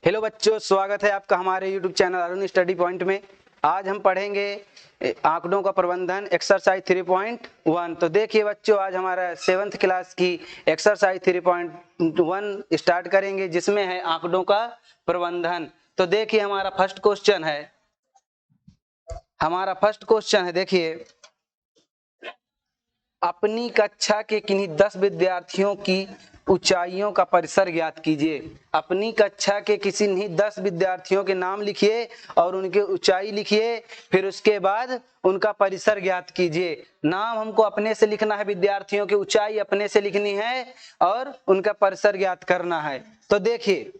Hello बच्चों, स्वागत है आपका हमारे YouTube channel Arun study point में। आज हम पढ़ेंगे आंकड़ों का प्रबंधन एक्सरसाइज 3.1। तो देखिए बच्चों, आज हमारा 7th क्लास की एक्सरसाइज 3.1 स्टार्ट करेंगे, जिसमें है आंकड़ों का प्रबंधन। तो देखिए हमारा फर्स्ट क्वेश्चन है, देखिए, अपनी कक्षा के किन्हीं 10 विद्यार्थियों की ऊंचाइयों का परिसर ज्ञात कीजिए। अपनी कक्षा के किन्हीं 10 विद्यार्थियों के नाम लिखिए और उनकी ऊंचाई लिखिए, फिर उसके बाद उनका परिसर ज्ञात कीजिए। नाम हमको अपने से लिखना है, विद्यार्थियों की ऊंचाई अपने से लिखनी है और उनका परिसर ज्ञात करना है। तो देखिए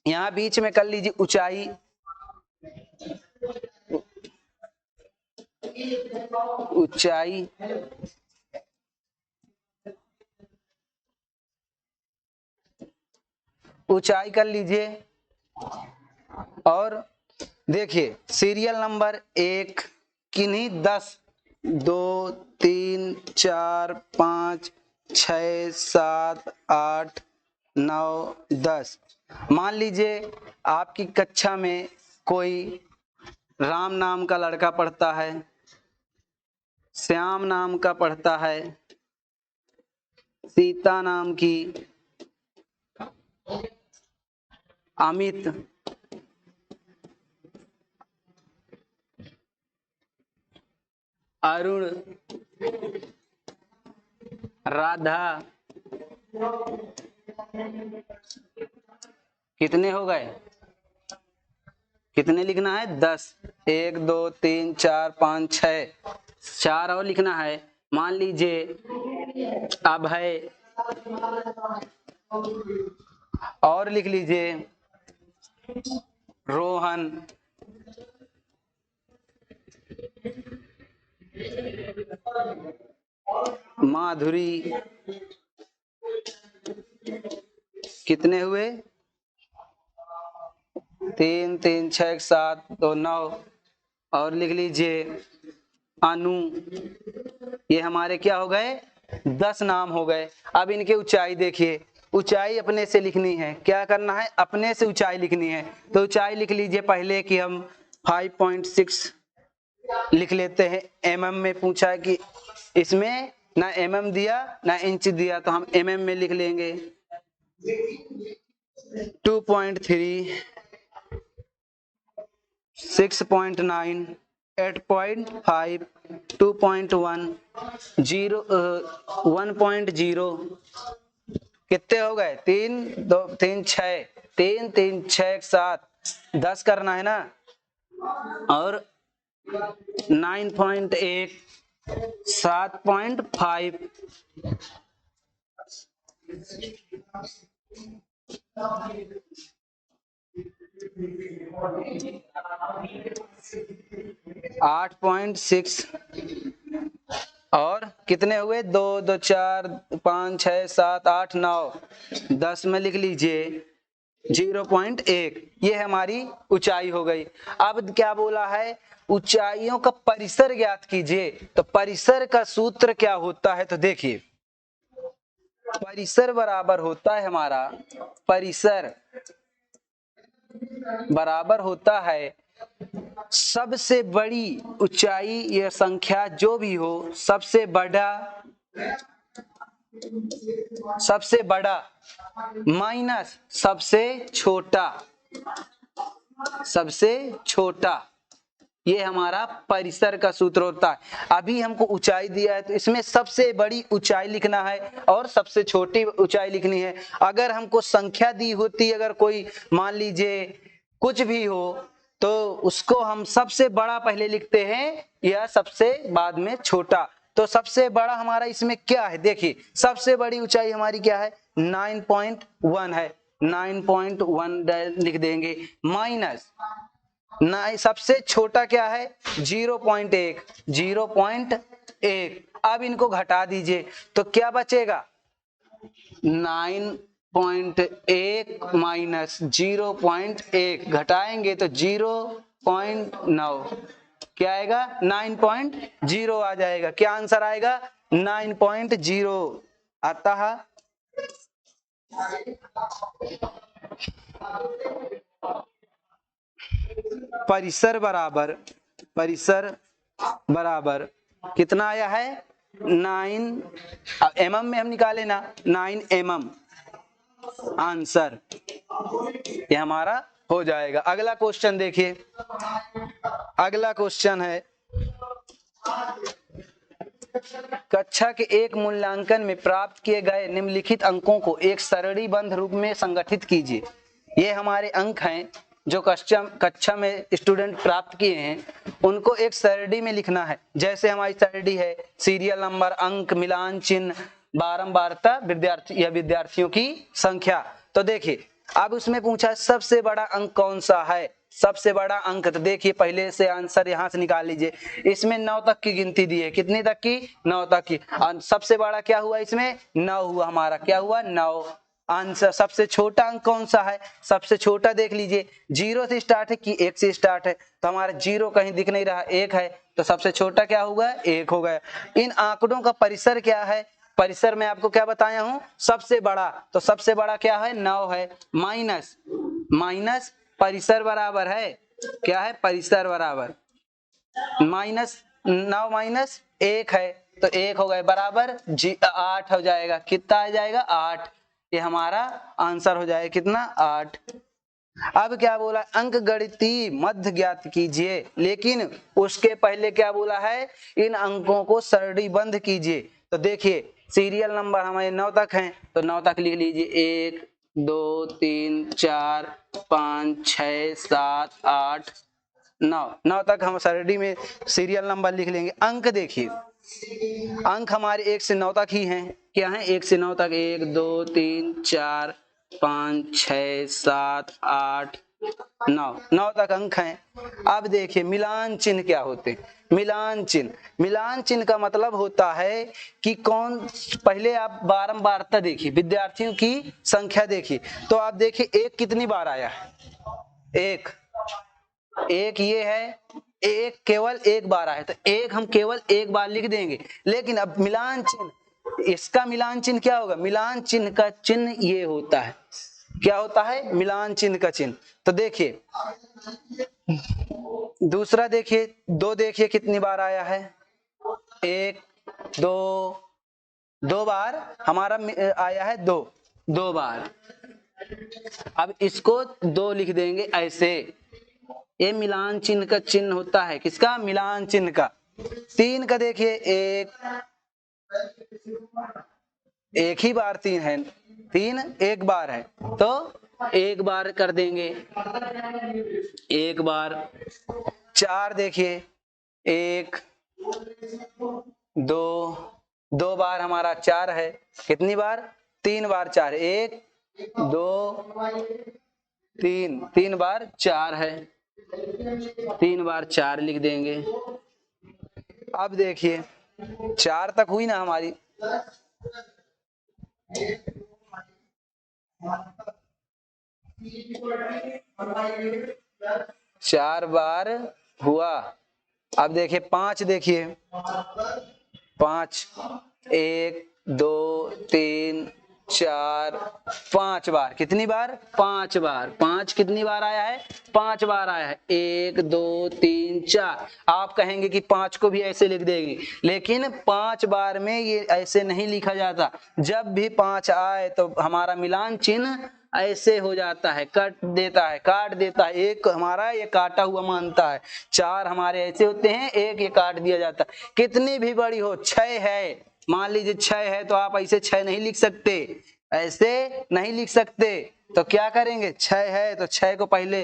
यहाँ बीच में कर लीजिए ऊंचाई। ऊंचाई कर लीजिए और देखिए सीरियल नंबर 1 किन्हीं 10, 2, 3, 4, 5, 6, 7, 8, 9, 10। मान लीजिए आपकी कक्षा में कोई राम नाम का लड़का पढ़ता है, श्याम नाम का पढ़ता है, सीता नाम की, अमित, अरुण, राधा। कितने हो गए? कितने लिखना है? 10। 1, 2, 3, 4, 5, 6, 4 और लिखना है। मान लीजिए अभय, और लिख लीजिए रोहन, माधुरी। कितने हुए? 3, 3, 6, 7, 2, 9 और लिख लीजिए अनु। ये हमारे क्या हो गए? 10 नाम हो गए। अब इनके ऊंचाई देखिए, ऊंचाई अपने से लिखनी है। क्या करना है? अपने से ऊंचाई लिखनी है। तो ऊंचाई लिख लीजिए पहले कि हम 5.6 लिख लेते हैं। mm में पूछा है कि इसमें ना mm दिया ना इंच दिया, तो हम mm में लिख लेंगे। 2.3, 6.9, 8.5, 2.1, 1.0। कितने हो गए? 3, 2, 3, 6, 3, 3, 6, 7, 10 करना है ना। और 9.8, 7.5, 8.6 और कितने हुए? 2, 2, 4, 5, 6, 7, 8, 9, 10 में लिख लीजिए 0.1। ये हमारी ऊंचाई हो गई। अब क्या बोला है? ऊंचाइयों का परिसर ज्ञात कीजिए। तो परिसर का सूत्र क्या होता है? तो देखिए, परिसर बराबर होता है हमारा, परिसर बराबर होता है सबसे बड़ी ऊंचाई या संख्या जो भी हो, सबसे बड़ा माइनस सबसे छोटा। ये हमारा परिसर का सूत्र होता है। अभी हमको ऊंचाई दिया है, तो इसमें सबसे बड़ी ऊंचाई लिखना है और सबसे छोटी ऊंचाई लिखनी है। अगर हमको संख्या दी होती, अगर कोई मान लीजिए कुछ भी हो, तो उसको हम सबसे बड़ा पहले लिखते हैं या सबसे बाद में छोटा। तो सबसे बड़ा हमारा इसमें क्या है? देखिए, सबसे बड़ी ऊंचाई हमारी क्या है? 9.1 है। 9.1 लिख देंगे माइनस ना, सबसे छोटा क्या है? 0.1। अब इनको घटा दीजिए तो क्या बचेगा? 9.1 माइनस 0.1 घटाएंगे तो 0.9। क्या आएगा? 9.0 आ जाएगा। क्या आंसर आएगा? 9.0। अतः परिसर बराबर कितना आया है 9 mm में हम निकाले ना 9 mm आंसर ये हमारा हो जाएगा। अगला क्वेश्चन देखिए, अगला क्वेश्चन है कक्षा के एक मूल्यांकन में प्राप्त किए गए निम्नलिखित अंकों को एक सरणीबद्ध रूप में संगठित कीजिए। ये हमारे अंक हैं जो कक्षा में स्टूडेंट प्राप्त किए हैं, उनको एक सरणी में लिखना है। जैसे हमारी सरणी है सीरियल नंबर, अंक, मिलान चिन्ह, बारंबारता, विद्यार्थी या विद्यार्थियों की संख्या। तो देखिए अब उसमें पूछा सबसे बड़ा अंक कौन सा है, सबसे बड़ा अंक। तो देखिए पहले से आंसर यहां से निकाल लीजिए। इसमें 9 तक की गिनती दी है, कितनी तक की 9 तक की। और सबसे बड़ा क्या हुआ इसमें 9 हुआ, हमारा क्या हुआ 9 आंसर। सबसे छोटा अंक कौन सा है, सबसे छोटा देख लीजिए 0 से स्टार्ट है कि 1 से स्टार्ट है, तो हमारा 0 कहीं दिख नहीं रहा, 1 है, तो सबसे छोटा क्या होगा 1 हो गया। इन आंकड़ों का परिसर क्या है, परिसर में आपको क्या बताया हूं सबसे बड़ा, तो सबसे बड़ा क्या है 9 है, माइनस परिसर बराबर है क्या है, परिसर बराबर -9 माइनस 1 है, तो 1 हो गए बराबर 8 हो जाएगा। कितना आ जाएगा 8, ये हमारा आंसर हो जाएगा कितना 8। अब क्या बोला अंक गणितीय मध्य ज्ञात कीजिए, लेकिन उसके पहले क्या बोला है इन अंकों को सरणीबद्ध कीजिए। तो देखिए सीरियल नंबर हमारे 9 तक हैं, तो 9 तक लिख लीजिए 1 2 3 4 5 6 7 8 9 तक हम सरणी में सीरियल नंबर लिख लेंगे। अंक देखिए अंक हमारे 1 से 9 तक ही हैं, क्या है 1 से 9 तक 1 2 3 4 5 6 7 8 9 तक अंक हैं। अब देखिए मिलान चिन्ह क्या होते हैं, मिलान चिन्ह का मतलब होता है कि कौन, पहले आप बारंबारता देखिए, विद्यार्थियों की संख्या देखिए, तो आप देखिए 1 कितनी बार आया है, एक ये है, एक केवल एक बार आया, तो एक हम केवल एक बार लिख देंगे। लेकिन अब मिलान चिन्ह, इसका मिलान चिन्ह क्या होगा, मिलान चिन्ह का चिन्ह ये होता है, क्या होता है मिलान चिन्ह का चिन्ह। तो देखिए दूसरा देखिए 2 देखिए कितनी बार आया है 1 2 बार हमारा आया है 2 बार। अब इसको 2 लिख देंगे ऐसे, ये मिलान चिन्ह का चिन्ह होता है, किसका मिलान चिन्ह का। 3 का देखिए एक ही बार 3 है, 3 एक बार है, तो 1 बार कर देंगे 1 बार। 4 देखिए 1 2 बार हमारा 4 है, कितनी बार 3 बार 4, 1 2 3 बार 4 है, 3 बार 4 लिख देंगे। अब देखिए 4 तक हुई ना हमारी, चार बार हुआ। अब देखिए 5 देखिए 5 1 2 3 4 5 बार, कितनी बार 5 बार, 5 कितनी बार आया है 5 बार आया है, 1 2 3 4। आप कहेंगे कि 5 को भी ऐसे लिख देंगे, लेकिन 5 बार में ये ऐसे नहीं लिखा जाता। जब भी 5 आए तो हमारा मिलान चिन्ह ऐसे हो जाता है, काट देता है। एक हमारा ये काटा हुआ मानता है, 4 हमारे ऐसे होते हैं, एक ये काट दिया जाता है। कितनी भी बड़ी हो, 6 है मान लीजिए 6 है, तो आप ऐसे 6 नहीं लिख सकते, ऐसे नहीं लिख सकते। तो क्या करेंगे 6 है तो 6 को पहले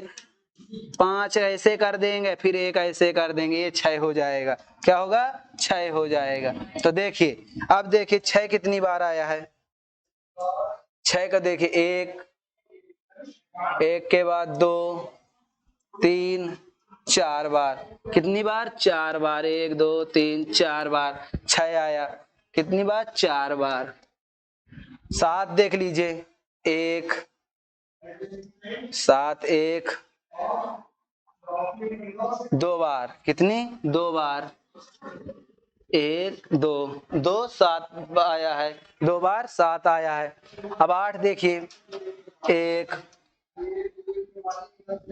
5 ऐसे कर देंगे, फिर 1 ऐसे कर देंगे, ये 6 हो जाएगा। क्या होगा 6 हो जाएगा। तो देखिए अब देखिए 6 कितनी बार आया है, 6 का देखिए 1 के बाद 2 3 4 बार, कितनी बार 4 बार, 1 2 3 4 बार 6 आया, कितनी बार 4 बार। 7 देख लीजिए 1 7 1 2 बार, कितनी 2 बार, 1 2 7 आया है, 2 बार 7 आया है। अब 8 देखिए 1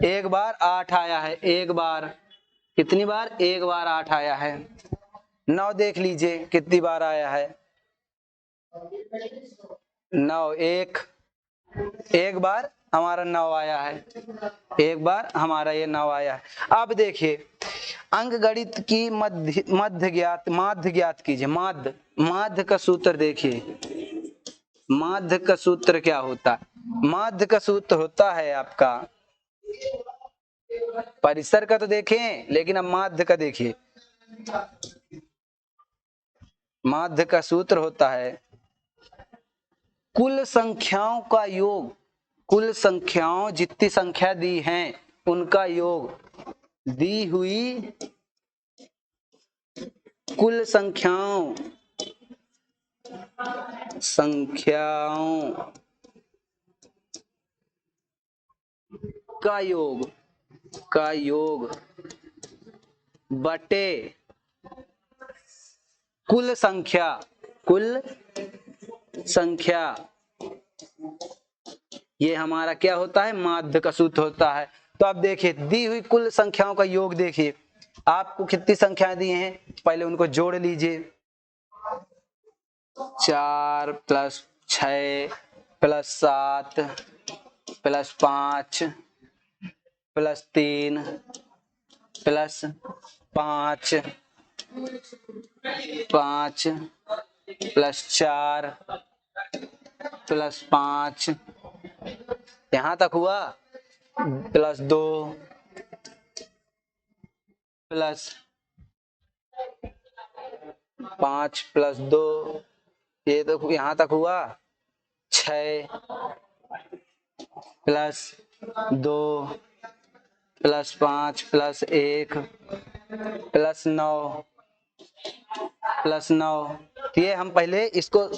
एक बार 8 आया है, एक बार कितनी बार, एक बार 8 आया है। 9 देख लीजिए कितनी बार आया है, 9, एक बार हमारा 9 आया है, एक बार हमारा ये 9 आया है। अब देखिए अंक गणित की माध्य ज्ञात कीजिए। माध्य का सूत्र देखिए, माध्य का सूत्र क्या होता है? माध्य का सूत्र होता है आपका, परिसर का तो देखें लेकिन अब माध्य का देखिए। माध्य का सूत्र होता है कुल संख्याओं का योग, कुल संख्याओं जितनी संख्या दी हैं उनका योग, दी हुई कुल संख्याओं का योग बटे कुल संख्या, ये हमारा क्या होता है? माध्य का सूत्र होता है। तो अब देखिए दी हुई कुल संख्याओं का योग, देखिए आपको कितनी संख्या दी हैं, पहले उनको जोड़ लीजिए। 4 + 6 + 7 + 5 + 3 + 5 + 4 + 5, यहां तक हुआ, +2 + 5 + 2, ये तो यहां तक हुआ। 6 + 2 + 5 + 1 + 9 + 9। ये हम पहले इसको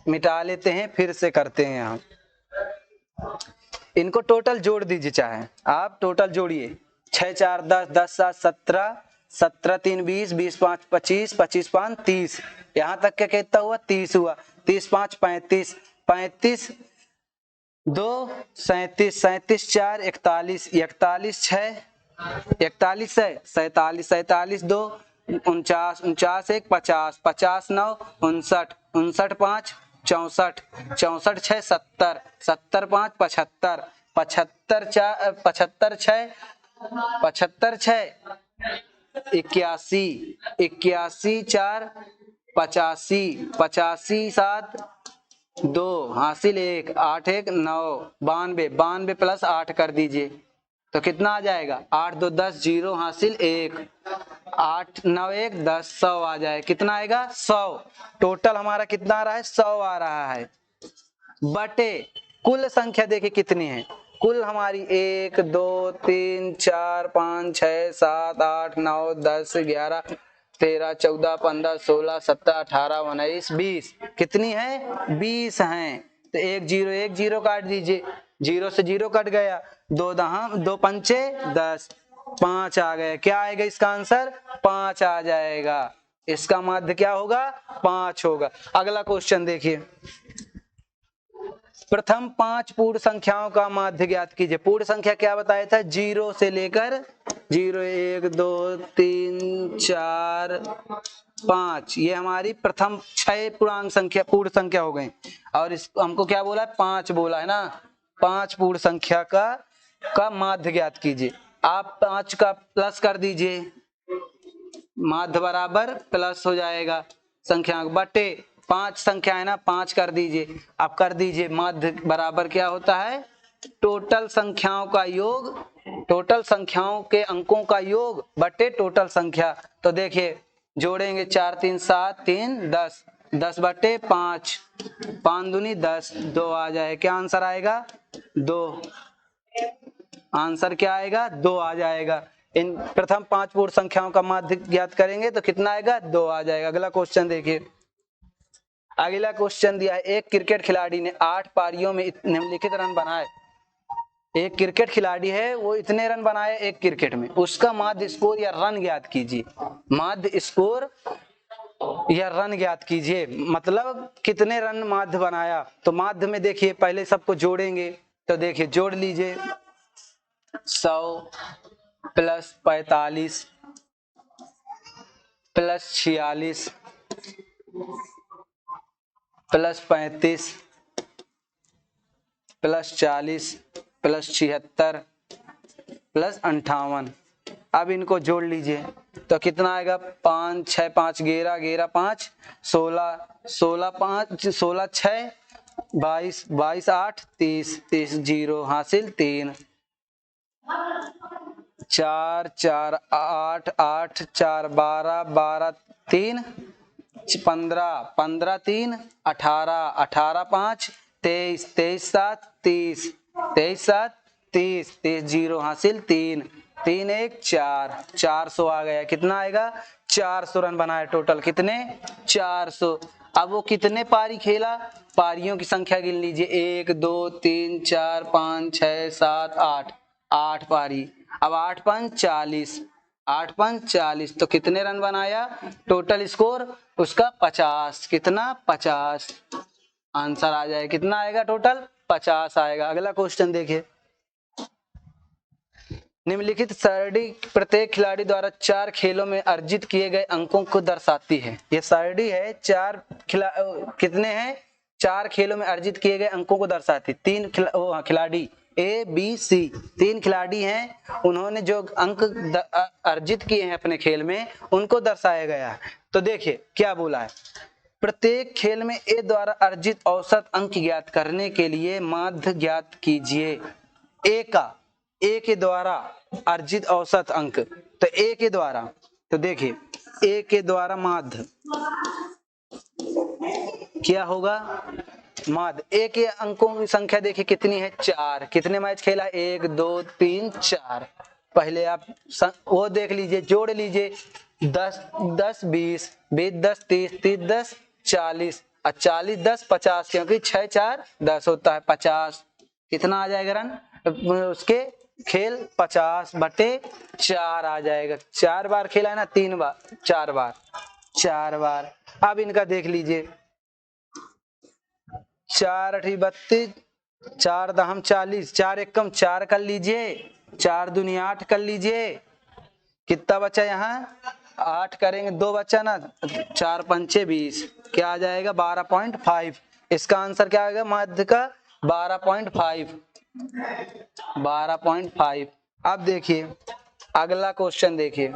मिटा लेते हैं, फिर से करते हैं। हम इनको टोटल जोड़ दीजिए, चाहे आप टोटल जोड़िए। 6 × 4 = 10, 10 × 7 = 17, 17 × 3 = 20, 20 × 5 = 25, 25 × 5 = 30, यहाँ तक क्या कितना हुआ? 30 हुआ। 30 × 5 = 35, 35 2 37, 37 4 41, 41 6 41 है 47, 47 2 49, 49 1 50, 50 9 59, 59 5 64, 64 6 70, 70 5 75, 75 4 75 6 75 6 81, 81 4 85, 85 7 2 हासिल 1, 8 1 9 92, 92 + 8 कर दीजिए तो कितना आ जाएगा? 8 2 10, 0 हासिल 1, 8 9 1 10, 100 आ जाए। कितना आएगा? 100। टोटल हमारा कितना आ रहा है? 100 आ रहा है। बटे कुल संख्या देखिए कितनी है? कुल हमारी 1 2 3 4 5 6 7 8 9 10 11 13 14 15 16 17 18 19 20, कितनी है? 20 हैं। तो 1 0 1 0 काट दीजिए, 0 से 0 कट गया, 2 2 पंचे 10, 5 आ गए। क्या आएगा इसका आंसर? 5 आ जाएगा। इसका माध्य क्या होगा? 5 होगा। अगला क्वेश्चन देखिए, प्रथम 5 पूर्ण संख्याओं का माध्य ज्ञात कीजिए। पूर्ण संख्या क्या बताया था? 0 से लेकर 0 1 2 3 4 5, ये हमारी प्रथम 6 पूर्णांक संख्या पूर्ण संख्या हो गई। और इस हमको क्या बोला है? 5 बोला है ना। 5 पूर्ण संख्या का माध्य ज्ञात कीजिए। आप 5 का प्लस कर दीजिए, माध्य बराबर प्लस हो जाएगा संख्या बटे 5 संख्या है ना, 5 कर दीजिए। आप कर दीजिए, माध्य बराबर क्या होता है? टोटल संख्याओं का योग, टोटल संख्याओं के अंकों का योग बटे टोटल संख्या। तो देखिए जोड़ेंगे, 4 3 7 3 10, 10 बटे 5, 5 दूनी 10, 2 आ जाए। क्या आंसर आएगा? 2। आंसर क्या आएगा? 2 आ जाएगा। इन प्रथम 5 पूर्ण संख्याओं का माध्य ज्ञात करेंगे तो कितना आएगा? 2 आ जाएगा। अगला क्वेश्चन देखिए, अगला क्वेश्चन दिया है, एक क्रिकेट खिलाड़ी ने 8 पारियों में निम्नलिखित रन बनाए। एक क्रिकेट खिलाड़ी है, वो इतने रन बनाए एक क्रिकेट में, उसका माध्य स्कोर या रन ज्ञात कीजिए। माध्य स्कोर या रन ज्ञात कीजिए, मतलब कितने रन माध्य बनाया। तो माध्य में देखिए पहले सबको जोड़ेंगे, तो देखिए जोड़ लीजिए। 100 plus 45 plus 46 plus 35 plus 40 plus 76 plus 58। अब इनको जोड़ लीजिए तो कितना आएगा, 5 6 5 11 11 5 16 16 5 16 6 22 22 8 30 30 जीरो हासिल 3 4 4 8 8 4 12 12 3 15 15 3 18 18 5 23 23 7 30 23 7 30 30 जीरो हासिल 3 3 1 4 400 आ गया। कितना आएगा, 400 रन बनाए टोटल। कितने, 400। अब वो कितने पारी खेला, पारियों की संख्या गिन लीजिए, 1 2 3 4 5 6 7 8 8 पारी। अब 8 5 40 8 5 40 तो कितने रन बनाया, टोटल स्कोर उसका 50। कितना, 50 आंसर आ जाए। कितना आएगा टोटल, 50 आएगा। अगला क्वेश्चन देखिए, निम्नलिखित सरणी प्रत्येक खिलाड़ी द्वारा 4 खेलों में अर्जित किए गए अंकों को दर्शाती है। ये सरणी है, कितने हैं, 4 खेलों में अर्जित किए गए अंकों को दर्शाती। 3 खिलाड़ी ए बी सी, 3 खिलाड़ी हैं, उन्होंने जो अंक अर्जित किए हैं अपने खेल में उनको दर्शाया गया है। तो देखिए क्या बोला है, प्रत्येक खेल में ए द्वारा अर्जित औसत अंक ज्ञात करने के लिए माध्य ज्ञात कीजिए। ए के द्वारा अर्जित औसत अंक, तो ए के द्वारा, तो देखिए ए के द्वारा माध्य क्या होगा, माध्य। ए के अंकों की संख्या देखिए कितनी है, 4। कितने मैच खेला, 1 2 3 4। पहले आप वो देख लीजिए, जोड़ लीजिए, 10 10 20 20 10 30 30 10 40 और 40 10 50, क्योंकि 6 4 10 होता है 50। कितना आ जाएगा रन उसके, खेल 50 बटे 4 आ जाएगा। 4 बार खेला है ना, 3 बार, 4 बार, 4 बार। अब इनका देख लीजिए, 4 8 32 4 दहम 40, 4 एकम 4 कर लीजिए, 4 दूनी 8 कर लीजिए। कितना बचा यहाँ, 8 करेंगे, 2 बचा ना, 4 पंचे 20, क्या आ जाएगा 12.5। इसका आंसर क्या आएगा मध्य का, 12.5, 12.5। अब देखिए अगला क्वेश्चन देखिए,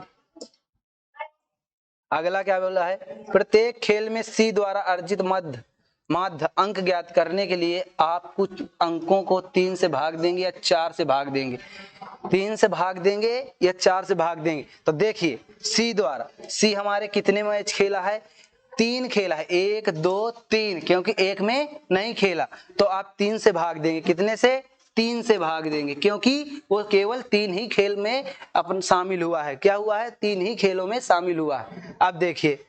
अगला क्या बोला है, प्रत्येक खेल में सी द्वारा अर्जित माध्य अंक ज्ञात करने के लिए आप कुछ अंकों को 3 से भाग देंगे या 4 से भाग देंगे। 3 से भाग देंगे या 4 से भाग देंगे। तो देखिए सी द्वारा, सी हमारे कितने मैच खेला है, 3 खेला है, 1 2 3, क्योंकि 1 में नहीं खेला तो आप 3 से भाग देंगे। कितने से, 3 से भाग देंगे, क्योंकि वो केवल 3 ही खेल में अपन शामिल हुआ है। क्या हुआ है, 3 ही खेलों में शामिल हुआ है। अब देखिए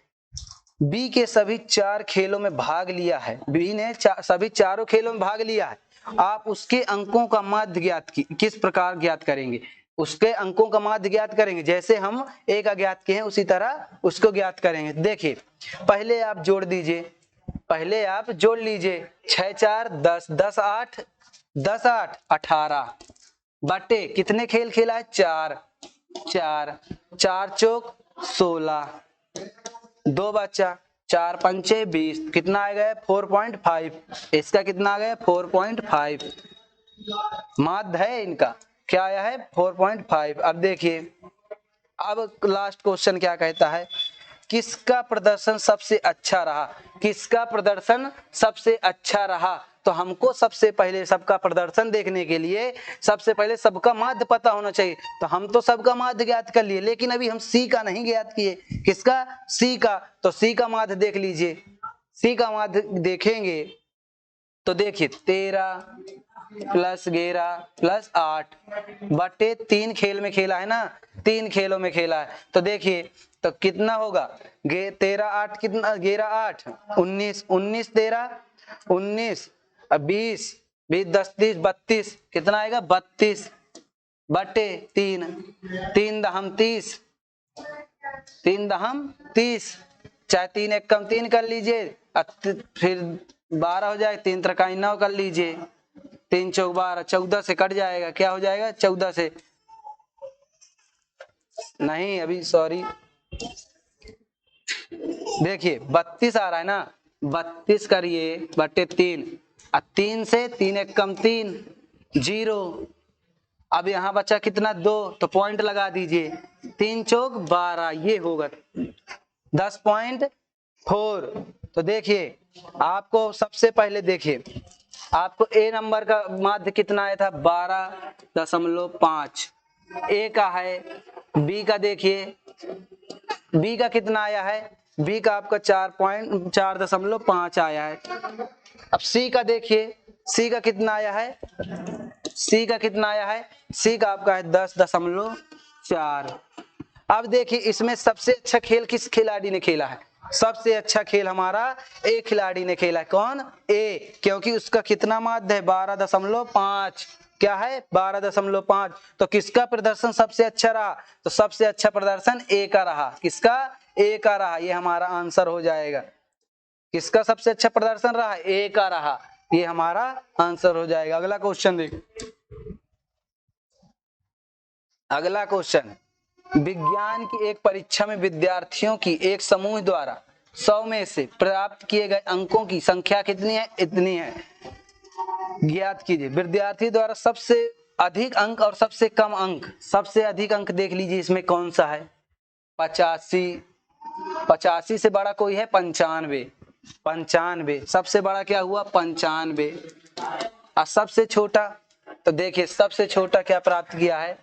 बी के सभी 4 खेलों में भाग लिया है, बी ने सभी चारों खेलों में भाग लिया है। आप उसके अंकों का माध्य ज्ञात किस प्रकार ज्ञात करेंगे, उसके अंकों का माध्य ज्ञात करेंगे, जैसे हम ए का ज्ञात किए हैं उसी तरह उसको ज्ञात करेंगे। देखिए पहले आप जोड़ दीजिए, पहले आप जोड़ लीजिए, 6 4 10 10 8 10 8 18 बटे कितने खेल खेला है, 4 4 4 चौक 16, 2 बच्चा, 4 पंचे 20, कितना आ गया 4.5। इसका कितना आ गया 4.5, माध्य है इनका, क्या आया है 4.5। अब देखिए अब लास्ट क्वेश्चन क्या कहता है, किसका प्रदर्शन सबसे अच्छा रहा, किसका प्रदर्शन सबसे अच्छा रहा। तो हमको सबसे पहले सबका प्रदर्शन देखने के लिए सबसे पहले सबका माध्य पता होना चाहिए। तो हम तो सबका माध्य ज्ञात कर लिए, लेकिन अभी हम सी का नहीं ज्ञात किए। किसका, सी का। तो सी का माध्य देख लीजिए, सी का माध्य देखेंगे तो देखिए 13 प्लस 11 प्लस 8 बटे 3 खेल में खेला है ना, 3 खेलों में खेला है। तो देखिए तो कितना होगा, 13 8 कितना, 11 8 19 19 13 19 20 20 10 30 32, कितना आएगा 32 बटे 3, 3 दहम 30, 3 दहम 30, चाहे 3 एक कम 3 कर लीजिए, फिर 12 हो जाए, 3 त्रिकाई 9 कर लीजिए, 3 चौक 12, 14 से कट जाएगा, क्या हो जाएगा 14 से, नहीं अभी सॉरी, देखिए 32 आ रहा है ना, 32 करिए बटे 3, 3 से 3 एक कम 3, 0। अब यहाँ बचा कितना 2, तो पॉइंट लगा दीजिए, 3 चौक 12, ये होगा 10.4। तो देखिए आपको सबसे पहले देखिए आपको ए नंबर का माध्य कितना आया था 12.5, ए का है, बी का देखिए, बी का कितना आया है, बी का आपका 4.5 आया है। अब सी का देखिए, सी का कितना आया है, सी का कितना आया है, सी का आपका है 10.4। अब देखिए इसमें सबसे अच्छा खेल किस खिलाड़ी ने खेला है, सबसे अच्छा खेल हमारा ए खिलाड़ी ने खेला है, कौन, ए, क्योंकि उसका कितना माध्य है 12.5, क्या है 12.5। तो किसका प्रदर्शन सबसे अच्छा रहा, तो सबसे अच्छा प्रदर्शन ए का रहा, किसका, ए का रहा, ये हमारा आंसर हो जाएगा। किसका सबसे अच्छा प्रदर्शन रहा, ए का रहा, ये हमारा आंसर हो जाएगा। अगला क्वेश्चन देखिए, अगला क्वेश्चन, विज्ञान की एक परीक्षा में विद्यार्थियों की एक समूह द्वारा 100 में से प्राप्त किए गए अंकों की संख्या कितनी है, इतनी है, ज्ञात कीजिए। विद्यार्थी द्वारा सबसे अधिक अंक और सबसे कम अंक, सबसे अधिक अंक देख लीजिए इसमें कौन सा है, 85, 85 से बड़ा कोई है 95, 95 सबसे बड़ा क्या हुआ 95, और सबसे छोटा, तो देखिए सबसे छोटा क्या प्राप्त किया है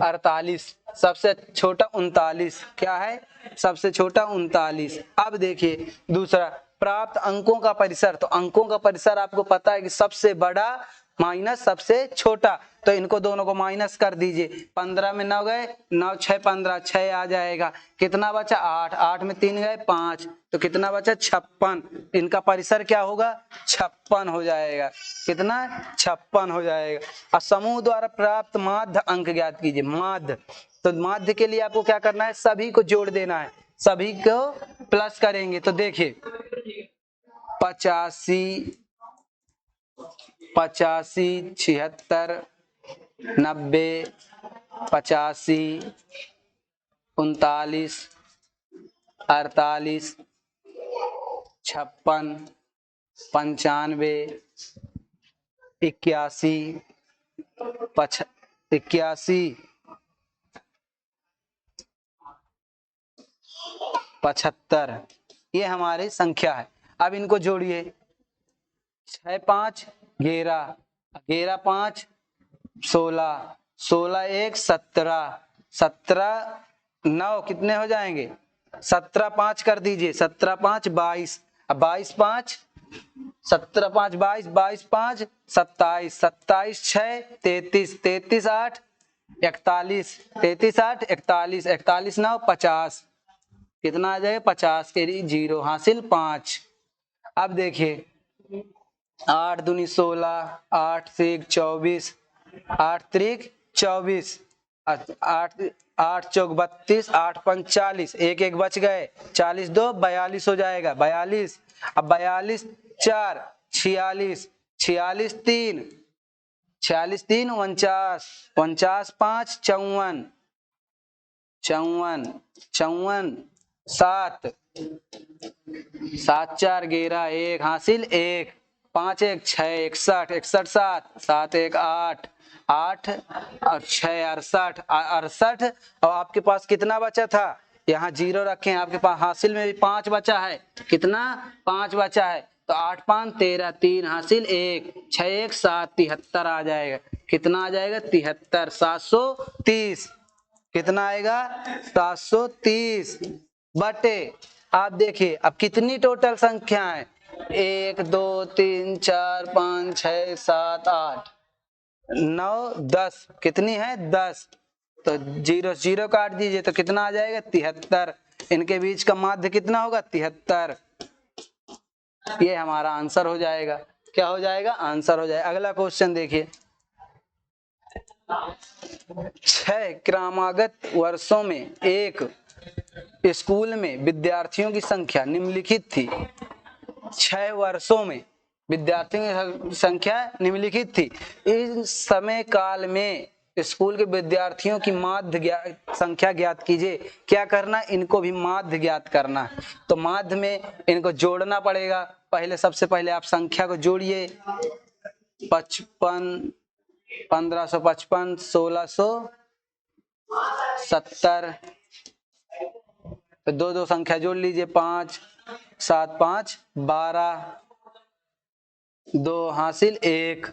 48, सबसे छोटा 39, क्या है सबसे छोटा 39। अब देखिए दूसरा, प्राप्त अंकों का परिसर, तो अंकों का परिसर आपको पता है कि सबसे बड़ा माइनस सबसे छोटा, तो इनको दोनों को माइनस कर दीजिए, 15 में 9 गए, 9 6 15, 6 आ जाएगा, कितना बचा 8, 8 में 3 गए 5, तो कितना बचा 56, इनका परिसर क्या होगा 56 हो जाएगा, कितना 56 हो जाएगा। और समूह द्वारा प्राप्त माध्य अंक ज्ञात कीजिए, माध्य, तो माध्य के लिए आपको क्या करना है, सभी को जोड़ देना है, सभी को प्लस करेंगे, तो देखिए 85, 76, 90, 85, 39, 48, 56, 95, 81, 75, 75, ये हमारी संख्या है। अब इनको जोड़िए, 6 5 11, 11 5 16, 16 1 17, 17 9 कितने हो जाएंगे, 17 5 कर दीजिए, 17 5 22, अब 22 5, 17 5 22, 22 5 27, 27 6 33, 33 8 41, 33 8 41, 41 9 50, कितना आ जाएगा 50, तेरी 0 हासिल 5। अब देखिए 8 दूनी 16, 8 से 24, 8 त्रिक 24, 8 8 चौक 32, 8 5 40, एक एक बच गए, 40 2 42 हो जाएगा, 42, अब 42 4 46, 46 3, 46 3 49, 49 5 54, 54, 54 7, 7 4 11, 1 हासिल 1, 5 1 6 61, 61 7, 7 1 8, 8 और 6 68, 68, और आपके पास कितना बचा था, यहाँ 0 रखें, आपके पास हासिल में भी 5 बचा है, कितना 5 बचा है, तो 8 5 13, 3 हासिल 1, 6 1 7, 73 आ जाएगा, कितना आ जाएगा 73, 730, कितना आएगा 730 बटे, आप देखिए अब कितनी टोटल संख्या है, 1 2 3 4 5 6 7 8 9 10, कितनी है 10, तो 0 0 काट दीजिए, तो कितना आ जाएगा 73, इनके बीच का माध्य कितना होगा 73, ये हमारा आंसर हो जाएगा, क्या हो जाएगा आंसर हो जाएगा। अगला क्वेश्चन देखिए, 6 क्रमागत वर्षों में एक स्कूल में विद्यार्थियों की संख्या निम्नलिखित थी, 6 वर्षों में विद्यार्थियों की संख्या निम्नलिखित थी। इस समय काल में स्कूल के विद्यार्थियों की माध्य संख्या ज्ञात कीजिए। क्या करना, इनको भी माध्य ज्ञात करना है। तो माध्य में इनको जोड़ना पड़ेगा। पहले सबसे पहले आप संख्या को जोड़िए। 55, 1555, 1670, तो दो दो संख्या जोड़ लीजिए। 5 7 5 12, 2 हासिल 1,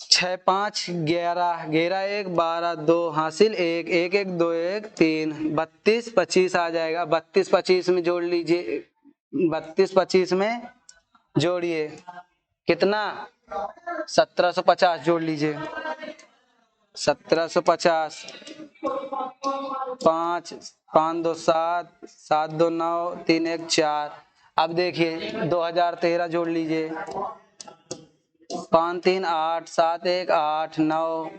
6 5 11, 11 1 12, 2 हासिल 1, 1 1 2 1 3, 32 25 आ जाएगा। 32 25 में जोड़ लीजिए। 32 25 में जोड़िए कितना, 1750 जोड़ लीजिए। 1750, 5 5 2 7, 7 2 9, 3 1 4। अब देखिए 2013 जोड़ लीजिए। 5 3 8, 7 1 8, 9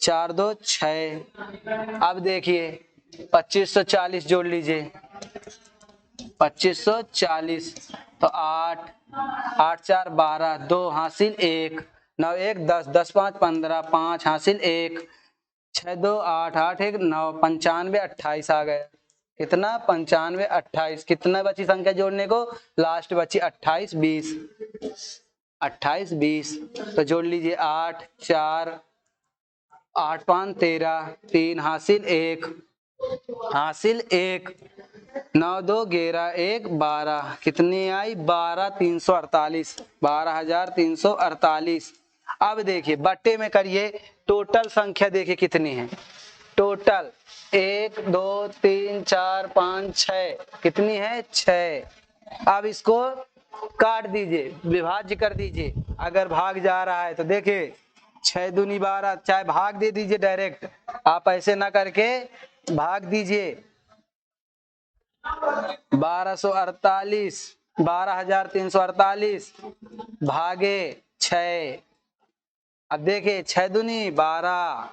4 2 6। अब देखिए 2540 जोड़ लीजिए। 2540, तो 8 8 4 12, 2 हासिल 1, 9 1 10, 10 5 15, 5 हासिल 1, 6 2 8, 8 1 9, 95 28 आ गया। कितना, 95 28। कितना बची संख्या जोड़ने को, लास्ट बची 28 20। 28 20 तो जोड़ लीजिए। 8 4 8 5 13, 3 हासिल 1, हासिल 1, 9 2 11 1 12। कितनी आई, 12348, 12348। अब देखिए बट्टे में करिए, टोटल संख्या देखिए कितनी है। टोटल 1 2 3 4 5 6, कितनी है, 6। अब इसको काट दीजिए, विभाज्य कर दीजिए। अगर भाग जा रहा है तो देखिए 6 दूनी 12, चाहे भाग दे दीजिए डायरेक्ट, आप ऐसे ना करके भाग दीजिए। 1248, 12348 भागे 6। अब देखिए 6 दूनी 12,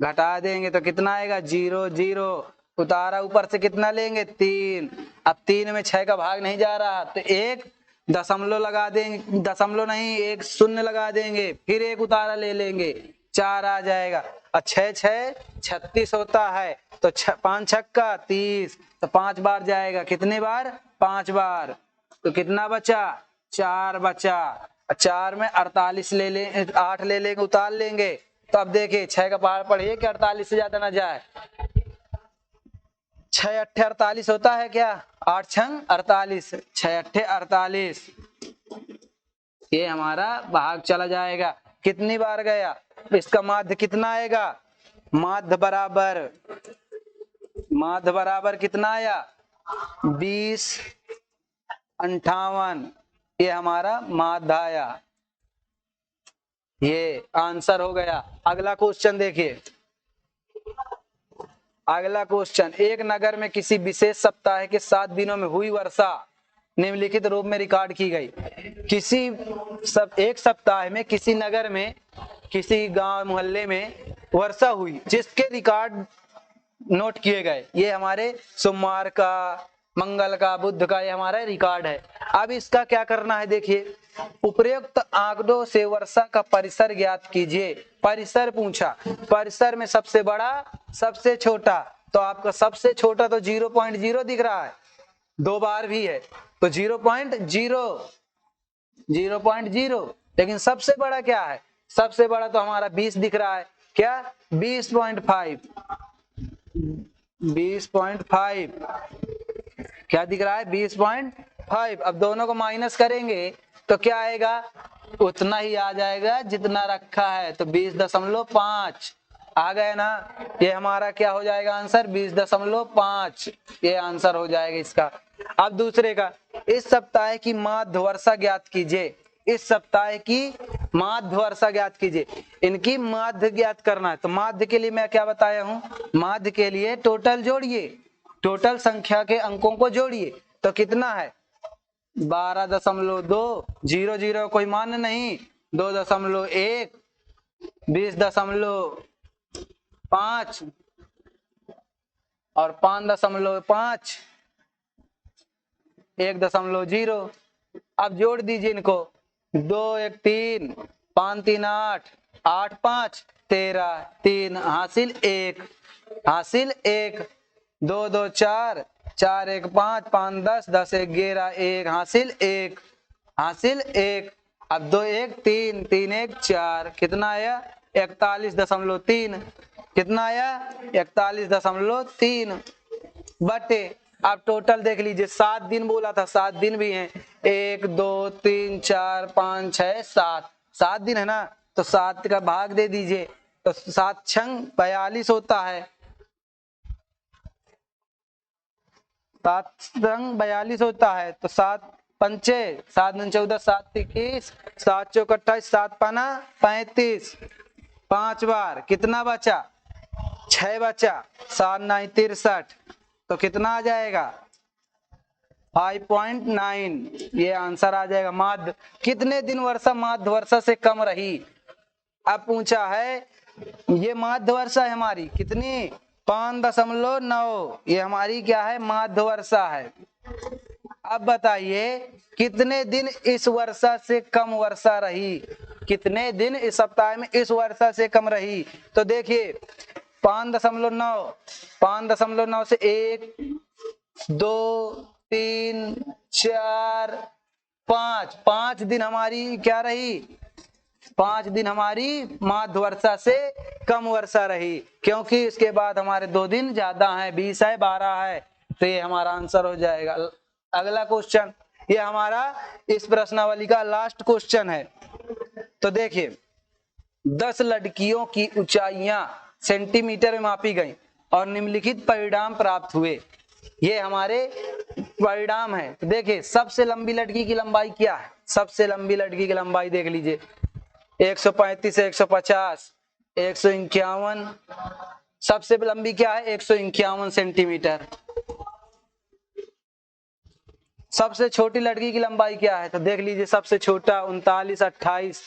घटा देंगे तो कितना आएगा, 0 0। उतारा ऊपर से कितना लेंगे, 3। अब 3 में 6 का भाग नहीं जा रहा तो एक दशमलव लगा देंगे, दशमलव नहीं, एक शून्य लगा देंगे, फिर एक उतारा ले लेंगे, 4 आ जाएगा। और 6 6 36 होता है, तो 5 छक्का 30, तो 5 बार जाएगा। कितने बार, 5 बार। तो कितना बचा, 4 बचा। 4 में 48 ले ले, 8 ले लेंगे, उतार लेंगे। तो अब देखिए 6 का पहाड़ पढ़िए कि 48 से ज्यादा ना जाए। 6 8 48 होता है क्या, 8 6 48, 6 8 48। ये हमारा भाग चला जाएगा। कितनी बार गया, इसका माध्य कितना आएगा, माध्य बराबर कितना आया, 20 58। ये हमारा माध्य आया, ये आंसर हो गया। अगला क्वेश्चन देखिए। अगला क्वेश्चन, एक नगर में किसी विशेष सप्ताह के 7 दिनों में हुई वर्षा निम्नलिखित रूप में रिकॉर्ड की गई। एक सप्ताह में किसी नगर में, किसी गांव मोहल्ले में वर्षा हुई जिसके रिकॉर्ड नोट किए गए। ये हमारे सोमवार का, मंगल का, बुध का, ये हमारा रिकॉर्ड है। अब इसका क्या करना है, देखिए उपरोक्त आंकड़ों से वर्षा का परिसर ज्ञात कीजिए। परिसर पूछा, परिसर में सबसे बड़ा सबसे छोटा, तो आपका सबसे छोटा तो 0.0 दिख रहा है, 2 बार भी है तो 0.0, लेकिन सबसे बड़ा क्या है, सबसे बड़ा तो हमारा 20 दिख रहा है। क्या, 20.5, 20.5 क्या दिख रहा है, 20.5। अब दोनों को माइनस करेंगे तो क्या आएगा, उतना ही आ जाएगा जितना रखा है, तो 20.5 आ गए ना। ये हमारा क्या हो जाएगा आंसर, 20.5। ये आंसर हो जाएगा इसका। अब दूसरे का, इस सप्ताह की माध्य वर्षा ज्ञात कीजिए। इस सप्ताह की माध्य वर्षा ज्ञात कीजिए। इनकी माध्य ज्ञात करना है, तो माध्य के लिए मैं क्या बताया हूं, माध्य के लिए टोटल जोड़िए, टोटल संख्या के अंकों को जोड़िए। तो कितना है, 12.2, 0 0 कोई मान नहीं, 2.1, 20.5 और 5.5, 1.0। अब जोड़ दीजिए इनको, 2 1 3, 5 3 8, 8 5 13, 3 हासिल 1, हासिल 1, 2 2 4, 4 1 5, 5 10, 10 1 11, 1 हासिल 1, हासिल 1। अब 2 1 3, 3 1 4, कितना आया 41.3, कितना आया 41.3 बटे, आप टोटल देख लीजिए 7 दिन बोला था, 7 दिन भी हैं, 1 2 3 4 5 6 7, 7 दिन है ना, तो 7 का भाग दे दीजिए, तो 7 छंग 42 होता है, 7 छंग 42 होता है, तो 7 पंचे 7 9 14, 7 21, 7 चौक 28, 7 पाना 35, 5 बार कितना बचा 6 बचा, 7 9 63, तो कितना आ जाएगा 5.9, ये आंसर आ जाएगा। माध्य कितने दिन वर्षा माध्य वर्षा से कम रही, अब पूछा है, ये माध्य वर्षा है हमारी कितनी 5.9, ये हमारी क्या है माध्य वर्षा है। अब बताइए कितने दिन इस वर्षा से कम वर्षा रही, कितने दिन इस सप्ताह में इस वर्षा से कम रही, तो देखिए 5.9, 5.9 से 1 2 3 4 5, 5 दिन हमारी क्या रही, 5 दिन हमारी माध्य वर्षा से कम वर्षा रही, क्योंकि इसके बाद हमारे 2 दिन ज्यादा हैं, 20 है 12 है, तो ये हमारा आंसर हो जाएगा। अगला क्वेश्चन, ये हमारा इस प्रश्नावली का लास्ट क्वेश्चन है। तो देखिए 10 लड़कियों की ऊंचाइयां सेंटीमीटर में मापी गई और निम्नलिखित परिणाम प्राप्त हुए, ये हमारे परिणाम है। तो देखिए सबसे लंबी लड़की की लंबाई क्या है, सबसे लंबी लड़की की लंबाई देख लीजिए 135 150 151, सबसे लंबी क्या है 151 सेंटीमीटर। सबसे छोटी लड़की की लंबाई क्या है, तो देख लीजिए सबसे छोटा 39 28,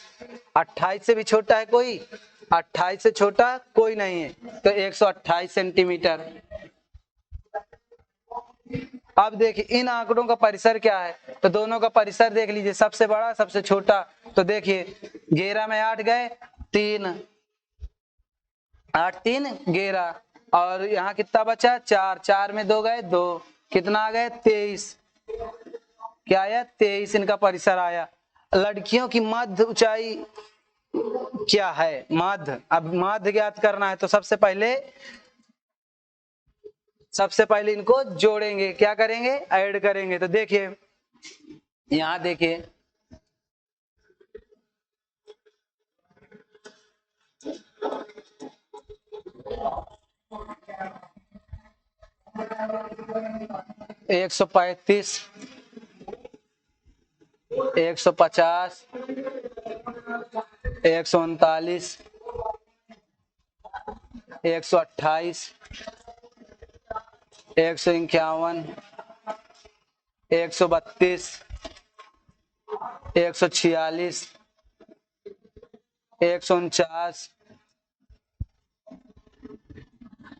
28 से भी छोटा है कोई, 28 से छोटा कोई नहीं है, तो 128 सेंटीमीटर। अब देखिए इन आंकड़ों का परिसर क्या है, तो दोनों का परिसर देख लीजिए, सबसे बड़ा सबसे छोटा, तो देखिए 11 में 8 गए 3, 8 3 11, और यहाँ कितना बचा 4, 4 में 2 गए 2, कितना आ गए 23, क्या आया 23 इनका परिसर आया। लड़कियों की मध्य ऊंचाई क्या है माध्य, अब माध्य ज्ञात करना है, तो सबसे पहले इनको जोड़ेंगे, क्या करेंगे ऐड करेंगे, तो देखिए यहां देखिए एक 135, 150, 139, 128, 151, 132, 146, 149,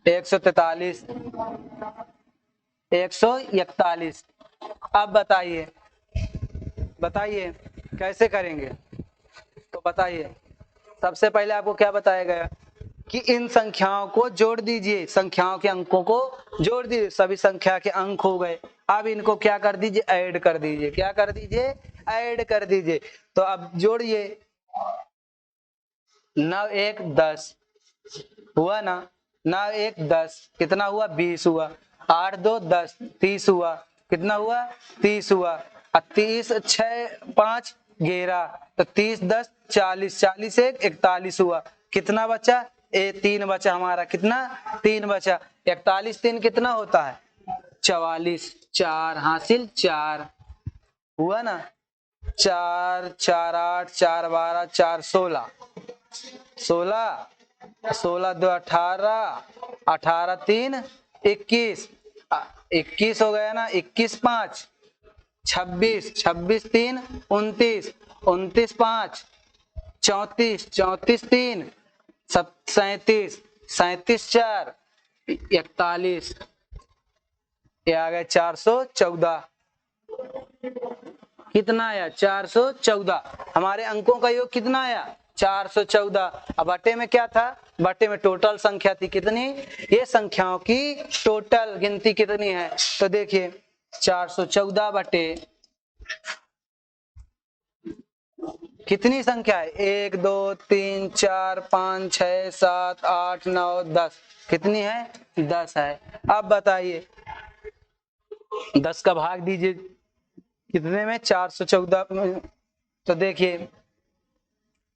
143, 141। अब बताइए कैसे करेंगे, तो बताइए सबसे पहले आपको क्या बताया गया कि इन संख्याओं को जोड़ दीजिए, संख्याओं के अंकों को जोड़ दीजिए, सभी संख्या के अंक हो गए, अब इनको क्या कर दीजिए ऐड कर दीजिए, क्या कर दीजिए ऐड कर दीजिए, तो अब जोड़िए 9 1 10 हुआ ना, 9 1 10 कितना हुआ 20 हुआ, 8 2 10 30 हुआ, कितना हुआ 30 हुआ, 30 6 5 11, तो 30 10 40, 40 1 41 हुआ, कितना बचा 3 बचा हमारा, कितना 3 बचा, 41 3 कितना होता है 44, 4 हासिल 4 हुआ ना, 4 4 8 4 12 4 16, 16 16 2 18, 18 3 21, 21 हो गया ना, 21 5 26, 26 3 29, 29 5 34, 34 3 37, 37 4 41, ये आ गए 414। कितना आया 414। हमारे अंकों का योग कितना आया 414। अब बटे में क्या था, बटे में टोटल संख्या थी कितनी, ये संख्याओं की टोटल गिनती कितनी है, तो देखिए 414 बटे कितनी संख्या है 1 2 3 4 5 6 7 8 9 10, कितनी है 10 है। अब बताइए 10 का भाग दीजिए कितने में 414 में, तो देखिए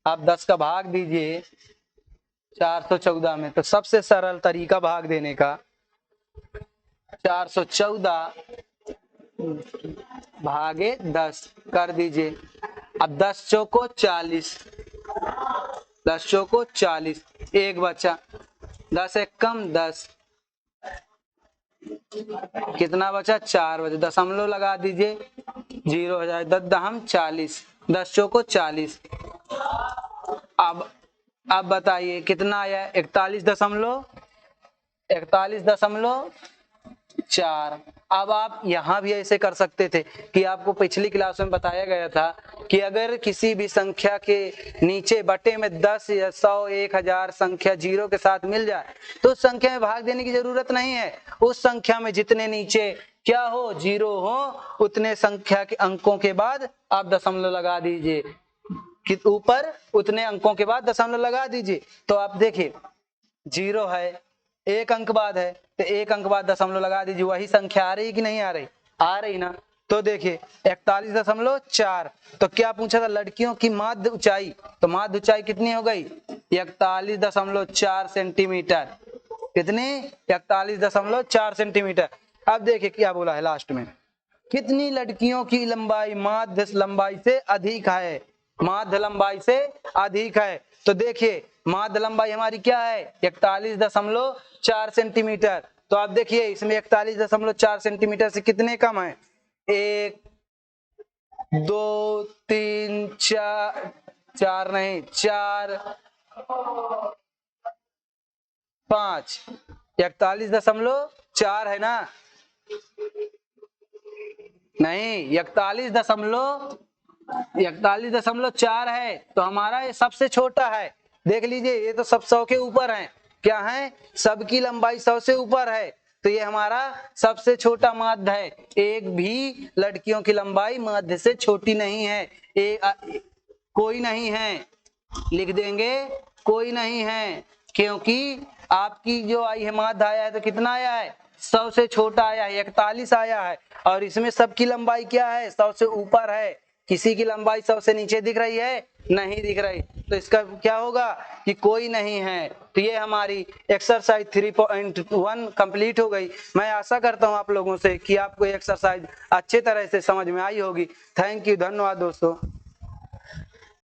आप 10 का भाग दीजिए 414 में, तो सबसे सरल तरीका भाग देने का 414 भागे 10 कर दीजिए। अब 10 चौको 40, 10 चौको 40, एक बचा, 10 एक कम 10, कितना बचा 4 बचे, दशमलव लगा दीजिए 0 हो जाए 10 दहम 40, 10 चौको 40। अब बताइए कितना आया 41.4। अब आप यहां भी ऐसे कर सकते थे कि आपको पिछली क्लास में बताया गया था कि अगर किसी भी संख्या के नीचे बटे में 10 या 100 1000 संख्या जीरो के साथ मिल जाए तो उस संख्या में भाग देने की जरूरत नहीं है। उस संख्या में जितने नीचे क्या हो जीरो हो उतने संख्या के अंकों के बाद आप दशमलव लगा दीजिए, कि ऊपर उतने अंकों के बाद दशमलव लगा दीजिए। तो आप देखिए जीरो है, एक अंक बाद है तो एक अंक बाद दशमलव लगा दीजिए, वही संख्या आ रही कि नहीं आ रही, आ रही ना। तो देखिए 41.4, तो क्या पूछा था लड़कियों की माध्य ऊंचाई, तो माध्य ऊंचाई कितनी हो गई 41.4 सेंटीमीटर, कितनी 41.4 सेंटीमीटर। अब देखिए क्या बोला है लास्ट में, कितनी लड़कियों की लंबाई माध्य लंबाई से अधिक है, माध्य लंबाई से अधिक है। तो देखिए माध्य लंबाई हमारी क्या है 41.4 सेंटीमीटर। तो आप देखिए इसमें 41.4 सेंटीमीटर से कितने कम है 1 2 3 4 4 नहीं 4 5, 41.4 है ना, नहीं 41.4 है, तो हमारा ये सबसे छोटा है। देख लीजिए ये तो सब 100 के ऊपर है, क्या है सबकी लंबाई 100 से ऊपर है, तो ये हमारा सबसे छोटा माध्य है। एक भी लड़कियों की लंबाई माध्य से छोटी नहीं है, कोई नहीं है, लिख देंगे कोई नहीं है, क्योंकि आपकी जो आई है माध्य आया है तो कितना आया है 100 से छोटा आया है 41 आया है, और इसमें सबकी लंबाई क्या है 100 से ऊपर है, किसी की लंबाई 100 से नीचे दिख रही है नहीं दिख रही, तो इसका क्या होगा कि कोई नहीं है। तो ये हमारी एक्सरसाइज 3.1 कंप्लीट हो गई। मैं आशा करता हूं आप लोगों से कि आपको एक्सरसाइज अच्छे तरह से समझ में आई होगी। थैंक यू, धन्यवाद दोस्तों।